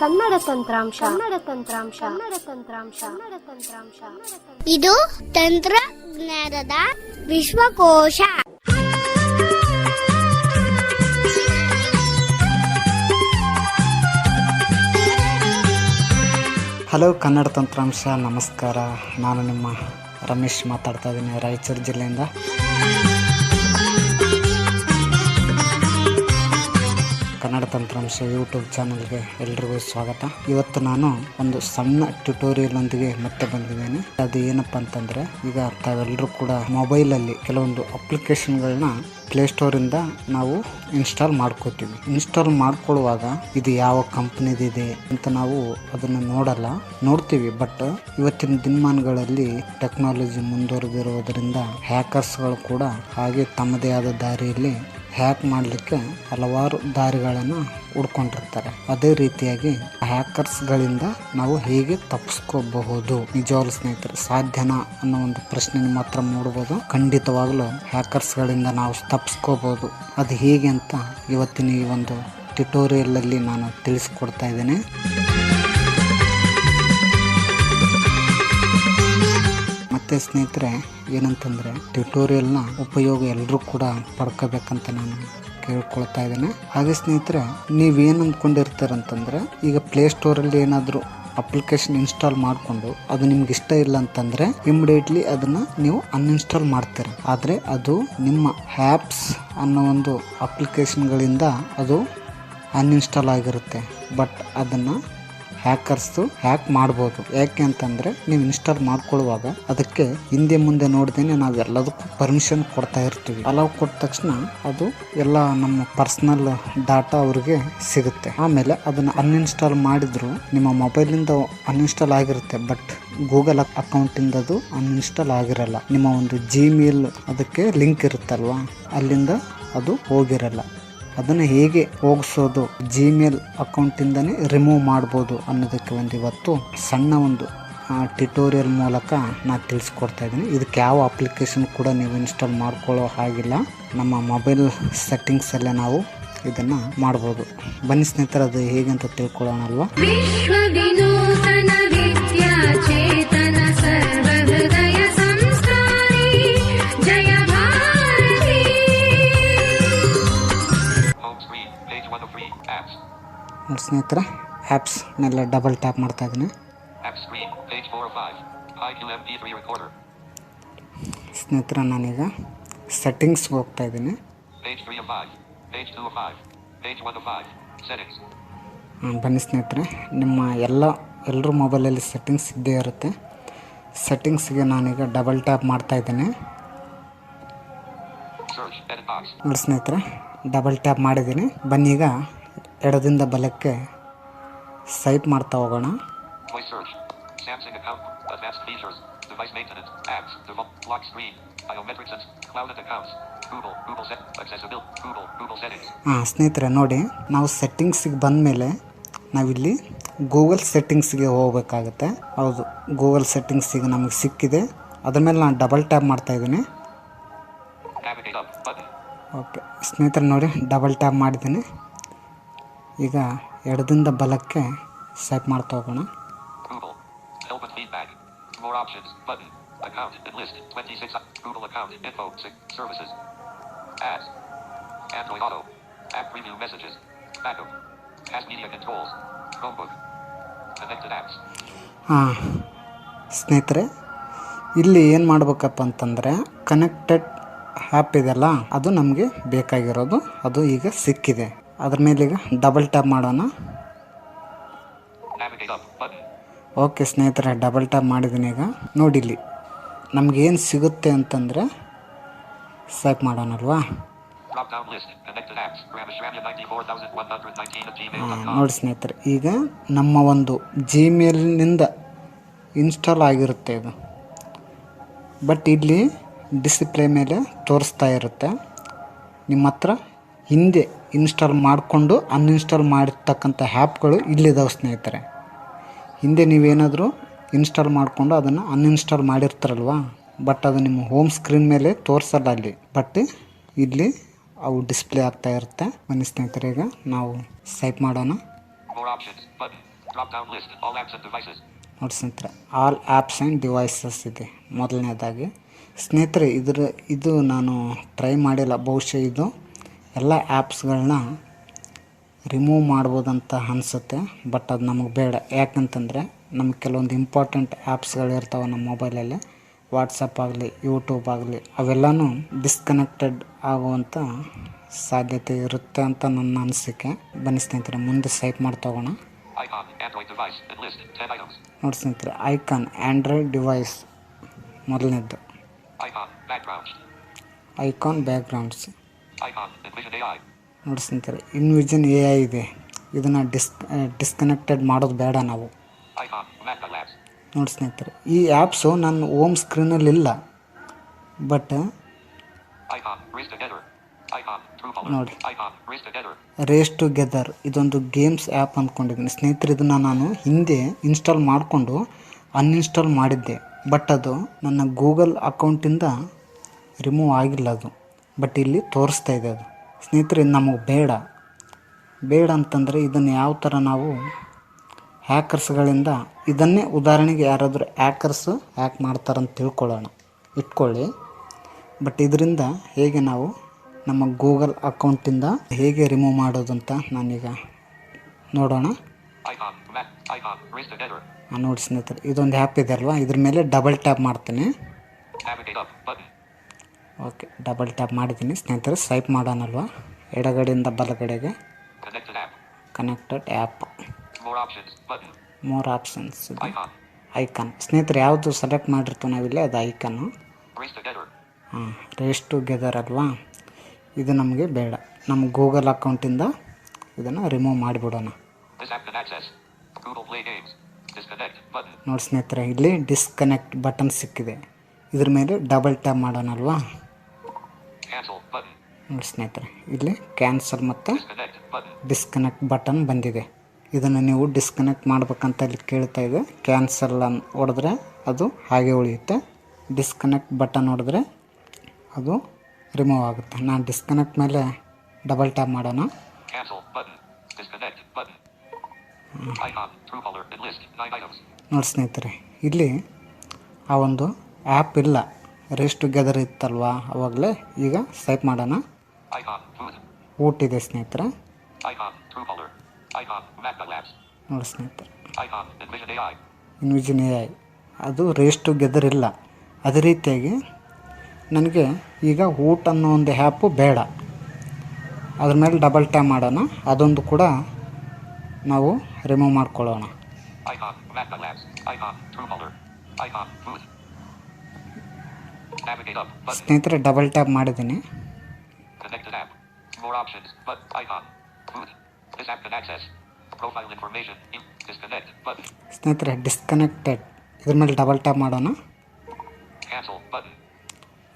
ಕನ್ನಡ ತಂತ್ರಾಂಶ ಕನ್ನಡ ತಂತ್ರಾಂಶ ಕನ್ನಡ ತಂತ್ರಾಂಶ ಕನ್ನಡ ತಂತ್ರಾಂಶ ಇದು ತಂತ್ರಜ್ಞಾನದ ವಿಶ್ವಕೋಶ. ಹಲೋ ಕನ್ನಡ ತಂತ್ರಾಂಶ, ನಮಸ್ಕಾರ. ನಾನು ನಿಮ್ಮ ರಮೇಶ್ ಮಾತಾಡ್ತಾ ಇದ್ದೀನಿ ರಾಯಚೂರು ಜಿಲ್ಲೆಯಿಂದ. ಕನ್ನಡ ತಂತ್ರಾಂಶ ಯೂಟ್ಯೂಬ್ ಚಾನಲ್ಗೆ ಎಲ್ರಿಗೂ ಸ್ವಾಗತ. ಇವತ್ತು ನಾನು ಒಂದು ಸಣ್ಣ ಟ್ಯುಟೋರಿಯಲ್ ಒಂದಿಗೆ ಮತ್ತೆ ಬಂದಿದ್ದೇನೆ. ಅದು ಏನಪ್ಪ ಅಂತಂದ್ರೆ, ಈಗ ತಾವೆಲ್ಲರೂ ಕೂಡ ಮೊಬೈಲಲ್ಲಿ ಕೆಲವೊಂದು ಅಪ್ಲಿಕೇಶನ್ಗಳನ್ನ ಪ್ಲೇಸ್ಟೋರಿಂದ ನಾವು ಇನ್ಸ್ಟಾಲ್ ಮಾಡ್ಕೋತೀವಿ. ಇನ್ಸ್ಟಾಲ್ ಮಾಡ್ಕೊಳ್ಳುವಾಗ ಇದು ಯಾವ ಕಂಪ್ನಿದಿದೆ ಅಂತ ನಾವು ಅದನ್ನು ನೋಡ್ತೀವಿ. ಬಟ್ ಇವತ್ತಿನ ದಿನಮಾನಗಳಲ್ಲಿ ಟೆಕ್ನಾಲಜಿ ಮುಂದುವರೆದಿರುವುದರಿಂದ ಹ್ಯಾಕರ್ಸ್ಗಳು ಕೂಡ ಹಾಗೆ ತಮ್ಮದೇ ಆದ ದಾರಿಯಲ್ಲಿ ಹ್ಯಾಕ್ ಮಾಡಲಿಕ್ಕೆ ಹಲವಾರು ದಾರಿಗಳನ್ನು ಹುಡ್ಕೊಂಡಿರ್ತಾರೆ. ಅದೇ ರೀತಿಯಾಗಿ ಹ್ಯಾಕರ್ಸ್ಗಳಿಂದ ನಾವು ಹೇಗೆ ತಪ್ಪಿಸ್ಕೋಬಹುದು? ನಿಜವಾಗ್ಲೂ ಸ್ನೇಹಿತರೆ, ಸಾಧ್ಯನಾ ಅನ್ನೋ ಒಂದು ಪ್ರಶ್ನೆ ಮಾತ್ರ ಮೂಡಬಹುದು. ಖಂಡಿತವಾಗ್ಲೂ ಹ್ಯಾಕರ್ಸ್ಗಳಿಂದ ನಾವು ತಪ್ಪಿಸ್ಕೋಬಹುದು. ಅದು ಹೇಗೆ ಅಂತ ಇವತ್ತಿನ ಈ ಒಂದು ಟ್ಯುಟೋರಿಯಲ್ ಅಲ್ಲಿ ನಾನು ತಿಳಿಸ್ಕೊಡ್ತಾ ಇದ್ದೇನೆ. ಮತ್ತೆ ಸ್ನೇಹಿತರೆ, ಏನಂತಂದ್ರೆ ಟ್ಯುಟೋರಿಯಲ್ನ ಉಪಯೋಗ ಎಲ್ಲರೂ ಕೂಡ ಪಡ್ಕೋಬೇಕಂತ ನಾನು ಕೇಳ್ಕೊಳ್ತಾ ಇದ್ದೇನೆ. ಹಾಗೆ ಸ್ನೇಹಿತರೆ, ನೀವೇನು ಅಂದ್ಕೊಂಡಿರ್ತಾರಂತಂದ್ರೆ, ಈಗ ಪ್ಲೇಸ್ಟೋರಲ್ಲಿ ಏನಾದರೂ ಅಪ್ಲಿಕೇಶನ್ ಇನ್ಸ್ಟಾಲ್ ಮಾಡಿಕೊಂಡು ಅದು ನಿಮ್ಗೆ ಇಷ್ಟ ಇಲ್ಲ ಅಂತಂದ್ರೆ ಇಮಿಡಿಯೇಟ್ಲಿ ಅದನ್ನ ನೀವು ಅನ್ಇನ್ಸ್ಟಾಲ್ ಮಾಡ್ತೀರ. ಆದರೆ ಅದು ನಿಮ್ಮ ಆ್ಯಪ್ಸ್ ಅನ್ನೋ ಒಂದು ಅಪ್ಲಿಕೇಶನ್ಗಳಿಂದ ಅದು ಅನ್ಇನ್ಸ್ಟಾಲ್ ಆಗಿರುತ್ತೆ. ಬಟ್ ಅದನ್ನು ಹ್ಯಾಕರ್ಸು ಹ್ಯಾಕ್ ಮಾಡ್ಬೋದು. ಯಾಕೆ ಅಂತಂದರೆ, ನೀವು ಇನ್ಸ್ಟಾಲ್ ಮಾಡ್ಕೊಳ್ಳುವಾಗ ಅದಕ್ಕೆ ಹಿಂದೆ ಮುಂದೆ ನೋಡ್ದೇನೆ ನಾವು ಎಲ್ಲದಕ್ಕೂ ಪರ್ಮಿಷನ್ ಕೊಡ್ತಾ ಇರ್ತೀವಿ. ಅಲೌ ಕೊಟ್ಟ ತಕ್ಷಣ ಅದು ಎಲ್ಲ ನಮ್ಮ ಪರ್ಸನಲ್ ಡಾಟಾ ಅವ್ರಿಗೆ ಸಿಗುತ್ತೆ. ಆಮೇಲೆ ಅದನ್ನು ಅನ್ಇನ್ಸ್ಟಾಲ್ ಮಾಡಿದ್ರು ನಿಮ್ಮ ಮೊಬೈಲಿಂದ ಅನ್ಇನ್ಸ್ಟಾಲ್ ಆಗಿರುತ್ತೆ. ಬಟ್ ಗೂಗಲ್ ಅಕೌಂಟಿಂದ ಅದು ಅನ್ಇನ್ಸ್ಟಾಲ್ ಆಗಿರಲ್ಲ. ನಿಮ್ಮ ಒಂದು ಜಿಮೇಲ್ ಅದಕ್ಕೆ ಲಿಂಕ್ ಇರುತ್ತಲ್ವಾ, ಅಲ್ಲಿಂದ ಅದು ಹೋಗಿರಲ್ಲ. ಅದನ್ನು ಹೇಗೆ ಹೋಗಿಸೋದು, ಜಿಮೇಲ್ ಅಕೌಂಟಿಂದನೇ ರಿಮೂವ್ ಮಾಡ್ಬೋದು ಅನ್ನೋದಕ್ಕೆ ಇವತ್ತು ಸಣ್ಣ ಒಂದು ಟ್ಯುಟೋರಿಯಲ್ ಮೂಲಕ ನಾನು ತಿಳಿಸ್ಕೊಡ್ತಾ ಇದ್ದೀನಿ. ಇದಕ್ಕೆ ಯಾವ ಅಪ್ಲಿಕೇಶನ್ ಕೂಡ ನೀವು ಇನ್ಸ್ಟಾಲ್ ಮಾಡ್ಕೊಳ್ಳೋ ಹಾಗಿಲ್ಲ. ನಮ್ಮ ಮೊಬೈಲ್ ಸೆಟ್ಟಿಂಗ್ಸಲ್ಲೇ ನಾವು ಇದನ್ನು ಮಾಡ್ಬೋದು. ಬನ್ನಿ ಸ್ನೇಹಿತರೆ, ಅದು ಹೇಗೆ ಅಂತ ತಿಳ್ಕೊಳ್ಳೋಣ ಅಲ್ವಾ. ನೋಡಿ ಸ್ನೇಹಿತರೆ, ಆ್ಯಪ್ಸ್ನೆಲ್ಲ ಡಬಲ್ ಟ್ಯಾಪ್ ಮಾಡ್ತಾ ಇದ್ದೀನಿ. ಸ್ನೇಹಿತರೆ, ನಾನೀಗ ಸೆಟ್ಟಿಂಗ್ಸ್ಗೆ ಹೋಗ್ತಾ ಇದ್ದೀನಿ. ಬನ್ನಿ ಸ್ನೇಹಿತರೆ, ನಿಮ್ಮ ಎಲ್ಲರ ಮೊಬೈಲಲ್ಲಿ ಸೆಟ್ಟಿಂಗ್ಸ್ ಇದ್ದೇ ಇರುತ್ತೆ. ಸೆಟ್ಟಿಂಗ್ಸ್ಗೆ ನಾನೀಗ ಡಬಲ್ ಟ್ಯಾಪ್ ಮಾಡ್ತಾ ಇದ್ದೀನಿ. ನೋಡಿ ಸ್ನೇಹಿತರೆ, ಡಬಲ್ ಟ್ಯಾಪ್ ಮಾಡಿದ್ದೀನಿ. ಬನ್ನೀಗ ಎಡದಿಂದ ಬಲಕ್ಕೆ ಸ್ವೈಪ್ ಮಾಡ್ತಾ ಹೋಗೋಣ. ಸ್ನೇಹಿತರೆ ನೋಡಿ, ನಾವು ಸೆಟ್ಟಿಂಗ್ಸಿಗೆ ಬಂದ ಮೇಲೆ ನಾವಿಲ್ಲಿ ಗೂಗಲ್ ಸೆಟ್ಟಿಂಗ್ಸ್ಗೆ ಹೋಗಬೇಕಾಗತ್ತೆ. ಹೌದು, ಗೂಗಲ್ ಸೆಟ್ಟಿಂಗ್ಸಿಗೆ ನಮಗೆ ಸಿಕ್ಕಿದೆ. ಅದ್ರ ಮೇಲೆ ನಾನು ಡಬಲ್ ಟ್ಯಾಪ್ ಮಾಡ್ತಾ ಇದ್ದೀನಿ. ಓಕೆ ಸ್ನೇಹಿತರೆ, ನೋಡಿ ಡಬಲ್ ಟ್ಯಾಪ್ ಮಾಡಿದ್ದೀನಿ. ಈಗ ಎಡದಿಂದ ಬಲಕ್ಕೆ ಸ್ವೈಪ್ ಮಾಡ್ತಾ ಹೋಗೋಣ. ಸ್ನೇಹಿತರೆ, ಇಲ್ಲಿ ಏನು ಮಾಡ್ಬೇಕಪ್ಪ ಅಂತಂದರೆ, ಕನೆಕ್ಟೆಡ್ ಆ್ಯಪ್ ಇದೆಲ್ಲ ಅದು ನಮಗೆ ಬೇಕಾಗಿರೋದು, ಅದು ಈಗ ಸಿಕ್ಕಿದೆ. ಅದ್ರ ಮೇಲೆ ಈಗ ಡಬಲ್ ಟ್ಯಾಪ್ ಮಾಡೋಣ. ಓಕೆ ಸ್ನೇಹಿತರೆ, ಡಬಲ್ ಟ್ಯಾಪ್ ಮಾಡಿದ್ದೀನಿ. ಈಗ ನೋಡಿ, ಇಲ್ಲಿ ನಮಗೇನು ಸಿಗುತ್ತೆ ಅಂತಂದರೆ ಸ್ವೈಪ್ ಮಾಡೋಣಲ್ವಾ. ನೋಡಿ ಸ್ನೇಹಿತರೆ, ಈಗ ನಮ್ಮ ಒಂದು ಜಿಮೇಲ್ನಿಂದ ಇನ್ಸ್ಟಾಲ್ ಆಗಿರುತ್ತೆ ಇದು. ಬಟ್ ಇಲ್ಲಿ ಡಿಸ್ಪ್ಲೇ ಮೇಲೆ ತೋರಿಸ್ತಾ ಇರುತ್ತೆ ನಿಮ್ಮ ಹತ್ರ ಹಿಂದೆ ಇನ್ಸ್ಟಾಲ್ ಮಾಡಿಕೊಂಡು ಅನ್ಇನ್ಸ್ಟಾಲ್ ಮಾಡಿರ್ತಕ್ಕಂಥ ಆ್ಯಪ್ಗಳು ಇಲ್ಲಿದ್ದಾವೆ ಸ್ನೇಹಿತರೆ. ಹಿಂದೆ ನೀವೇನಾದರೂ ಇನ್ಸ್ಟಾಲ್ ಮಾಡಿಕೊಂಡು ಅದನ್ನು ಅನ್ಇನ್ಸ್ಟಾಲ್ ಮಾಡಿರ್ತಾರಲ್ವ, ಬಟ್ ಅದು ನಿಮ್ಮ ಹೋಮ್ ಸ್ಕ್ರೀನ್ ಮೇಲೆ ತೋರಿಸಲ್ಲ ಅಲ್ಲಿ, ಬಟ್ ಇಲ್ಲಿ ಅವು ಡಿಸ್ಪ್ಲೇ ಆಗ್ತಾ ಇರುತ್ತೆ. ಬನ್ನಿ ಸ್ನೇಹಿತರೆ, ಈಗ ನಾವು ಸ್ವೈಪ್ ಮಾಡೋಣ. More options. Button. Drop down list. All apps and devices. ನೋಡಿ ಸ್ನೇಹಿತರೆ, ಆಲ್ ಆ್ಯಪ್ಸ್ ಆ್ಯಂಡ್ ಡಿವೈಸಸ್ ಇದೆ ಮೊದಲನೇದಾಗಿ. ಸ್ನೇಹಿತರೆ ಇದು ನಾನು ಟ್ರೈ ಮಾಡಿಲ್ಲ. ಬಹುಶಃ ಇದು ಎಲ್ಲ ಆ್ಯಪ್ಸ್ಗಳನ್ನ ರಿಮೂವ್ ಮಾಡ್ಬೋದಂತ ಅನಿಸುತ್ತೆ. ಬಟ್ ಅದು ನಮಗೆ ಬೇಡ. ಯಾಕಂತಂದರೆ ನಮಗೆ ಕೆಲವೊಂದು ಇಂಪಾರ್ಟೆಂಟ್ ಆ್ಯಪ್ಸ್ಗಳಿರ್ತಾವೆ ನಮ್ಮ ಮೊಬೈಲಲ್ಲಿ. ವಾಟ್ಸಪ್ ಆಗಲಿ, ಯೂಟ್ಯೂಬ್ ಆಗಲಿ, ಅವೆಲ್ಲನೂ ಡಿಸ್ಕನೆಕ್ಟೆಡ್ ಆಗುವಂಥ ಸಾಧ್ಯತೆ ಇರುತ್ತೆ ಅಂತ ನನ್ನ ಅನಿಸಿಕೆ. ಬನ್ನಿ ಸ್ನೇಹಿತರೆ, ಮುಂದೆ ಸೈಪ್ ಮಾಡಿ ತಗೋಣ. Icon. Android device. And list. 10 items. ನೋಡಿ ಸ್ನೇಹಿತರೆ, ಐಕಾನ್ ಆ್ಯಂಡ್ರಾಯ್ಡ್ ಡಿವೈಸ್ ಮೊದಲನೇದ್ದು. Icon. Background. Icon backgrounds. Icon. Envision AI. ನೋಡಿ ಸ್ನೇಹಿತರೆ, ಇನ್ವಿಷನ್ AI ಇದೆ. ಇದನ್ನು ಡಿಸ್ಕನೆಕ್ಟೆಡ್ ಮಾಡೋದು ಬೇಡ ನಾವು. Icon. Mac Labs. ನೋಡಿ ಸ್ನೇಹಿತರೆ, ಈ ಆ್ಯಪ್ಸು ನನ್ನ ಹೋಮ್ ಸ್ಕ್ರೀನಲ್ಲಿಲ್ಲ. But Icon. Race Together. Icon. Truecaller. ನೋಡಿ, Icon. Race Together. Race together ಇದೊಂದು ಗೇಮ್ಸ್ ಆ್ಯಪ್ ಅಂದ್ಕೊಂಡಿದ್ದೀನಿ ಸ್ನೇಹಿತರೆ. ಇದನ್ನು ನಾನು ಹಿಂದೆ ಇನ್ಸ್ಟಾಲ್ ಮಾಡಿಕೊಂಡು ಅನ್ಇನ್ಸ್ಟಾಲ್ ಮಾಡಿದ್ದೆ. ಬಟ್ ಅದು ನನ್ನ ಗೂಗಲ್ ಅಕೌಂಟಿಂದ ರಿಮೂವ್ ಆಗಿಲ್ಲ ಅದು. ಬಟ್ ಇಲ್ಲಿ ತೋರಿಸ್ತಾ ಇದೆ ಅದು. ಸ್ನೇಹಿತರೆ, ಇದು ನಮಗೆ ಬೇಡ ಅಂತಂದರೆ ಇದನ್ನು ಯಾವ ಥರ ನಾವು ಹ್ಯಾಕರ್ಸ್ಗಳಿಂದ ಇದನ್ನೇ ಉದಾಹರಣೆಗೆ ಯಾರಾದರೂ ಹ್ಯಾಕ್ ಮಾಡ್ತಾರಂತ ಇಟ್ಕೊಳ್ಳಿ. ಬಟ್ ಇದರಿಂದ ಹೇಗೆ ನಾವು ನಮ್ಮ ಗೂಗಲ್ ಅಕೌಂಟಿಂದ ಹೇಗೆ ರಿಮೂವ್ ಮಾಡೋದು ಅಂತ ನಾನೀಗ ನೋಡೋಣ. Icon. Mac. Icon. Race Together. ನೋಡಿ ಸ್ನೇಹಿತರೆ, ಇದೊಂದು ಆ್ಯಪ್ ಇದೆ ಅಲ್ವಾ, ಇದ್ರ ಮೇಲೆ ಡಬಲ್ ಟ್ಯಾಪ್ ಮಾಡ್ತೀನಿ. Navigate up. Button. Okay, double tap ಮಾಡಿದ್ದೀನಿ ಸ್ನೇಹಿತರೆ. ಸ್ವೈಪ್ ಮಾಡೋಣಲ್ವಾ, ಎಡಗಡೆಯಿಂದ ಬಲಗಡೆಗೆ. Connected app. Connected app. More options. Button. More options. Icon. Icon ಸ್ನೇಹಿತರೆ, ಯಾವುದು ಸೆಲೆಕ್ಟ್ ಮಾಡಿರ್ತೀವಿ ನಾವಿಲ್ಲಿ ಅದು icon. Race Together. Race together ಅಲ್ವಾ, ಇದು ನಮಗೆ ಬೇಡ. ನಮ್ಮ ಗೂಗಲ್ ಅಕೌಂಟಿಂದ ಇದನ್ನು ರಿಮೂವ್ ಮಾಡಿಬಿಡೋಣ. This app can access. Google Play Games. Disconnect. Button. ನೋಡಿ ಸ್ನೇಹಿತರೆ, ಇಲ್ಲಿ ಡಿಸ್ಕನೆಕ್ಟ್ ಬಟನ್ ಸಿಕ್ಕಿದೆ. ಇದ್ರ ಮೇಲೆ ಡಬಲ್ ಟ್ಯಾಪ್ ಮಾಡೋಣಲ್ವಾ. Cancel. Button. ನೋಡಿ ಸ್ನೇಹಿತರೆ, ಇಲ್ಲಿ ಕ್ಯಾನ್ಸಲ್ ಮತ್ತು Disconnect. Button. ಡಿಸ್ಕನೆಕ್ಟ್ ಬಟನ್ ಬಂದಿದೆ. ಇದನ್ನು ನೀವು ಡಿಸ್ಕನೆಕ್ಟ್ ಮಾಡ್ಬೇಕಂತ ಇಲ್ಲಿ ಕೇಳ್ತಾ ಇದೆ. ಕ್ಯಾನ್ಸಲ್ ಹೊಡೆದ್ರೆ ಅದು ಹಾಗೆ ಉಳಿಯುತ್ತೆ. ಡಿಸ್ಕನೆಕ್ಟ್ ಬಟನ್ ಹೊಡೆದ್ರೆ ಅದು ರಿಮೂವ್ ಆಗುತ್ತೆ. ನಾನು ಡಿಸ್ಕನೆಕ್ಟ್ ಮೇಲೆ ಡಬಲ್ ಟ್ಯಾಪ್ ಮಾಡೋಣ. Cancel. Button. Disconnect. Button. Icon. Truecaller. And list. 9 items. ನೋಡಿ ಸ್ನೇಹಿತರೆ, ಇಲ್ಲಿ ಆ ಒಂದು ಆ್ಯಪ್ ಇಲ್ಲ. ರೇಸ್ ಟುಗೆದರ್ ಇತ್ತಲ್ವಾ ಅವಾಗಲೇ. ಈಗ ಸ್ವೈಪ್ ಮಾಡೋಣ. Icon. Food. ಊಟಿದೆ ಸ್ನೇಹಿತರೆ. Icon. Truecaller. Icon. Mac Labs. ನೋಡಿ ಸ್ನೇಹಿತರೆ, Icon. Envision AI. ಇನ್ವಿಷನ್ AI ಅದು ರೇಸ್ ಟುಗೆದರ್ ಇಲ್ಲ. ಅದೇ ರೀತಿಯಾಗಿ ನನಗೆ ಈಗ ಊಟ ಅನ್ನೋ ಒಂದು ಆ್ಯಪು ಬೇಡ. ಅದ್ರ ಮೇಲೆ ಡಬಲ್ ಟ್ಯಾಪ್ ಮಾಡೋಣ. ಅದೊಂದು ಕೂಡ ನಾವು ರಿಮೂವ್ ಮಾಡ್ಕೊಳ್ಳೋಣ. Icon. Mac Labs. Icon. Truecaller. Icon. Food. Navigate up. Button. ಸ್ನೇಹಿತರೆ, ಡಬಲ್ ಟ್ಯಾಪ್ ಮಾಡಿದ್ದೀನಿ. Connected app. More options. But icon. Food. This app can access. Profile information. Disconnect. Button. ಸ್ನೇಹಿತರೆ, ಡಿಸ್ಕನೆಕ್ಟೆಡ್ ಇದ್ರ ಮೇಲೆ ಡಬಲ್ ಟ್ಯಾಪ್ ಮಾಡೋಣ. Cancel. Button.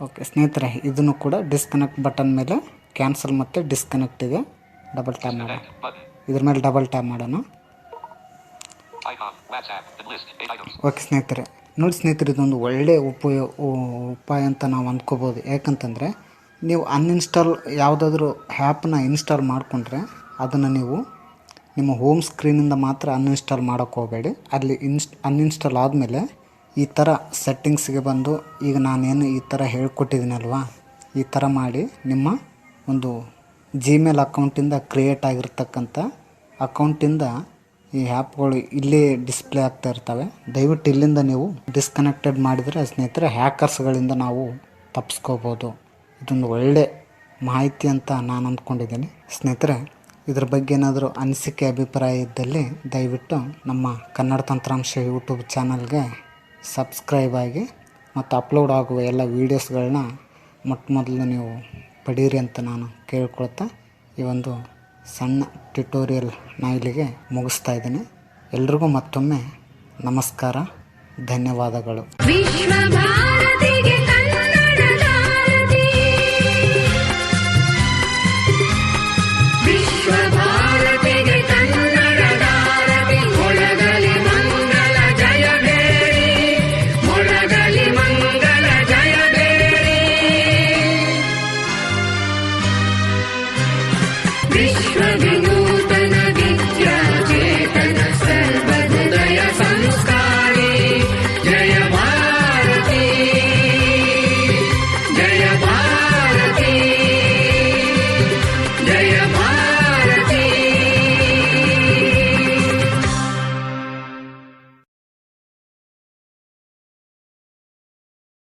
Okay ಸ್ನೇಹಿತರೆ, ಇದನ್ನು ಕೂಡ disconnect button ಮೇಲೆ ಕ್ಯಾನ್ಸಲ್ ಮತ್ತು ಡಿಸ್ಕನೆಕ್ಟ್ ಇದೆ. ಡಬಲ್ ಟ್ಯಾಪ್ ಮಾಡೋಣ. Disconnect. Button. ಇದ್ರ ಮೇಲೆ ಡಬಲ್ ಟ್ಯಾಪ್ ಮಾಡೋಣ. Icon. WhatsApp. And list. 8 items. Okay ಸ್ನೇಹಿತರೆ, ನೋಡಿ ಸ್ನೇಹಿತರೆ, ಇದೊಂದು ಒಳ್ಳೆಯ ಉಪಾಯ ಅಂತ ನಾವು ಅಂದ್ಕೋಬೋದು. ಯಾಕಂತಂದರೆ ನೀವು ಅನ್ಇನ್ಸ್ಟಾಲ್ ಯಾವುದಾದ್ರೂ ಆ್ಯಪ್ನ ಇನ್ಸ್ಟಾಲ್ ಮಾಡಿಕೊಂಡ್ರೆ ಅದನ್ನು ನೀವು ನಿಮ್ಮ ಹೋಮ್ ಸ್ಕ್ರೀನಿಂದ ಮಾತ್ರ ಅನ್ಇನ್ಸ್ಟಾಲ್ ಮಾಡೋಕ್ಕೆ ಹೋಗಬೇಡಿ. ಅಲ್ಲಿ ಅನ್ಇನ್ಸ್ಟಾಲ್ ಆದಮೇಲೆ ಈ ಥರ ಸೆಟ್ಟಿಂಗ್ಸ್ಗೆ ಬಂದು ಈಗ ನಾನೇನು ಈ ಥರ ಹೇಳ್ಕೊಟ್ಟಿದ್ದೀನಲ್ವಾ, ಈ ಥರ ಮಾಡಿ ನಿಮ್ಮ ಒಂದು ಜಿಮೇಲ್ ಅಕೌಂಟಿಂದ ಕ್ರಿಯೇಟ್ ಆಗಿರ್ತಕ್ಕಂಥ ಅಕೌಂಟಿಂದ ಈ ಆ್ಯಪ್ಗಳು ಇಲ್ಲೇ ಡಿಸ್ಪ್ಲೇ ಆಗ್ತಾ ಇರ್ತವೆ. ದಯವಿಟ್ಟು ಇಲ್ಲಿಂದ ನೀವು ಡಿಸ್ಕನೆಕ್ಟೆಡ್ ಮಾಡಿದರೆ ಸ್ನೇಹಿತರೆ ಹ್ಯಾಕರ್ಸ್ಗಳಿಂದ ನಾವು ತಪ್ಪಿಸ್ಕೋಬೋದು. ಇದೊಂದು ಒಳ್ಳೆ ಮಾಹಿತಿ ಅಂತ ನಾನು ಅಂದ್ಕೊಂಡಿದ್ದೀನಿ. ಸ್ನೇಹಿತರೆ, ಇದ್ರ ಬಗ್ಗೆ ಏನಾದರೂ ಅನಿಸಿಕೆ ಅಭಿಪ್ರಾಯ ಇದ್ದಲ್ಲಿ ದಯವಿಟ್ಟು ನಮ್ಮ ಕನ್ನಡ ತಂತ್ರಾಂಶ ಯೂಟ್ಯೂಬ್ ಚಾನಲ್ಗೆ ಸಬ್ಸ್ಕ್ರೈಬ್ ಆಗಿ ಮತ್ತು ಅಪ್ಲೋಡ್ ಆಗುವ ಎಲ್ಲ ವೀಡಿಯೋಸ್ಗಳನ್ನ ಮೊದಲು ನೀವು ಪಡೀರಿ ಅಂತ ನಾನು ಕೇಳ್ಕೊಳ್ತಾ ಈ ಒಂದು ಸಣ್ಣ ಟ್ಯುಟೋರಿಯಲ್ ಇಲ್ಲಿಗೆ ಮುಗಿಸ್ತಾ ಇದ್ದೀನಿ. ಎಲ್ರಿಗೂ ಮತ್ತೊಮ್ಮೆ ನಮಸ್ಕಾರ, ಧನ್ಯವಾದಗಳು. ವಿಶ್ವ ಭಾರತಿಗೆ